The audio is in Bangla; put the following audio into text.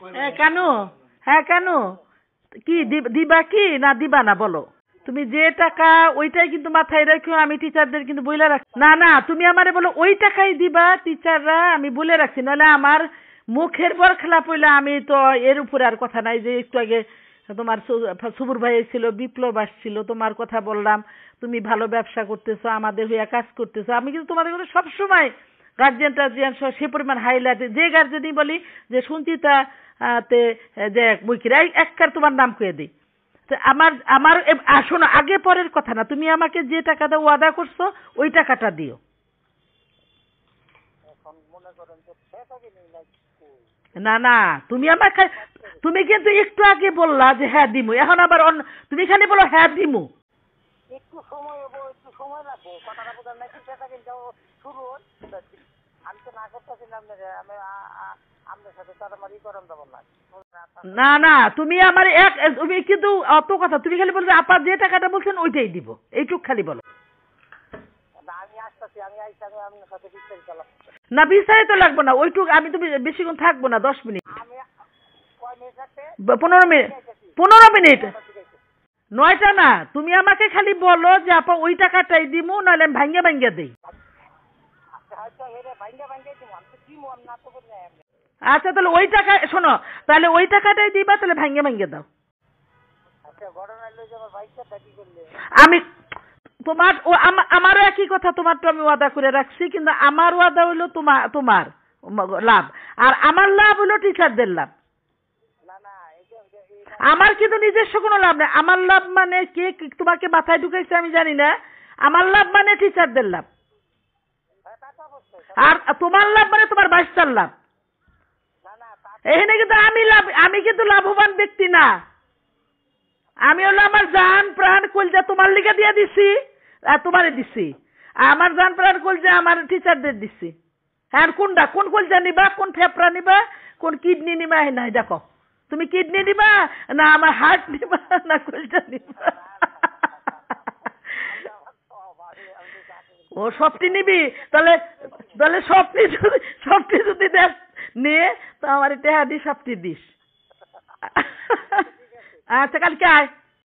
হ্যাঁ কেন? হ্যাঁ কেন? কি দিবা কি না দিবা না বলো? তুমি যে টাকা ওইটাই কিন্তু মাথায় রাখো, আমি টিচারদের কিন্তু বলে রাখছি। না না, তুমি আমারে বলো ওই টাকাই দিবা টিচাররা, আমি বলে রাখছি, নাহলে আমার মুখের পর খেলা পড়লে আমি তো এর উপরে আর কথা নাই। যে একটু আগে তোমার সুবুর ভাই ছিল, বিপ্লব আসছিল, তোমার কথা বললাম, তুমি ভালো ব্যবসা করতেছো, আমাদের হইয়া কাজ করতেছো, আমি কিন্তু তোমাদের কথা সবসময় গার্জিয়ান টার্জিয়ান সে পরিমাণ হাইলাইট, যে গার্জেনই বলি যে শুনছি তে যে মুখিরা একবার তোমার নাম কয়ে দিই। আমার আমার শোনো, আগে পরের কথা না, তুমি আমাকে যে টাকাটা ওয়াদা করছো ওই টাকাটা দিও। না না, তুমি আমাকে, তুমি কিন্তু একটু আগে বললা যে হ্যাঁ দিমু, এখন আবার তুমি খালি বলো হ্যাঁ দিমু। একটু সময় হবো, একটু সময় লাগবো, কথাটা বোঝার নাকি টাকা কিন্তু শুরু আমি তো না করতেছিলাম, আমি আপনার সাথে তাড়াতাড়ি করান দেবো না। না না, তুমি আমার তুমি কিন্তু অত কথা, তুমি খালি বলবে আপা যে টাকাটা বলছেন ওইটাই দিব, এইটুক খালি বলো। আমি আসতেছি, আমি আইসি, আমি আপনার সাথে বিস্তারিত আলাপ। না বিস্তারিত লাগবো না, ওইটুক, আমি তুমি বেশিক্ষণ থাকবো না, 10 মিনিট। আমি কয় মিনিট রাখতে? 15 মিনিট, 15 মিনিট। 9টা না, তুমি আমাকে খালি বলো যে আপা ওই টাকাটাই দিমু, নাহলে আমি ভাঙ্গে ভাঙ্গে দিই। আচ্ছা তাহলে ওই টাকা, শোনো, তাহলে ওই টাকাটাই দিবা, তাহলে ভাঙ্গে ভাঙ্গে দাও। আমি তোমার আমারও একই কথা, তোমার তো আমি ওয়াদা করে রাখছি, কিন্তু আমার ওয়াদা হইলো তোমার লাভ, আর আমার লাভ হইলো টিচারদের লাভ। আমার কিন্তু নিজস্ব কোনো লাভ নেই, আমার লাভ মানে কে তোমাকে মাথায় ঢুকাইছে আমি জানি না, আমার লাভ মানে টিচারদের লাভ, আর তোমার লাভ মানে তোমার বাচ্চার লাভ। এখানে কিন্তু আমি কিন্তু লাভবান ব্যক্তি না, আমি হলো আমার জান প্রাণ কলজা তোমার লিগে দিয়ে দিছি, আর তোমারে দিছি, আমার জান প্রাণ কলজা আমার টিচারদের দিছি। হ্যাঁ কোনটা, কোন কলজা নিবা, কোন ফেফড়া নিবা, কোন কিডনি নিবা, নাই দেখো তুমি কিডনি নিবা না আমার হার্ট নিবা না কলজা নিবা? ও সবটি নিবি, তাহলে তাহলে সবটি যদি দেখ নিয়ে তো আমার টেহা দি সবটি দিস। আচ্ছা কালকে আয়।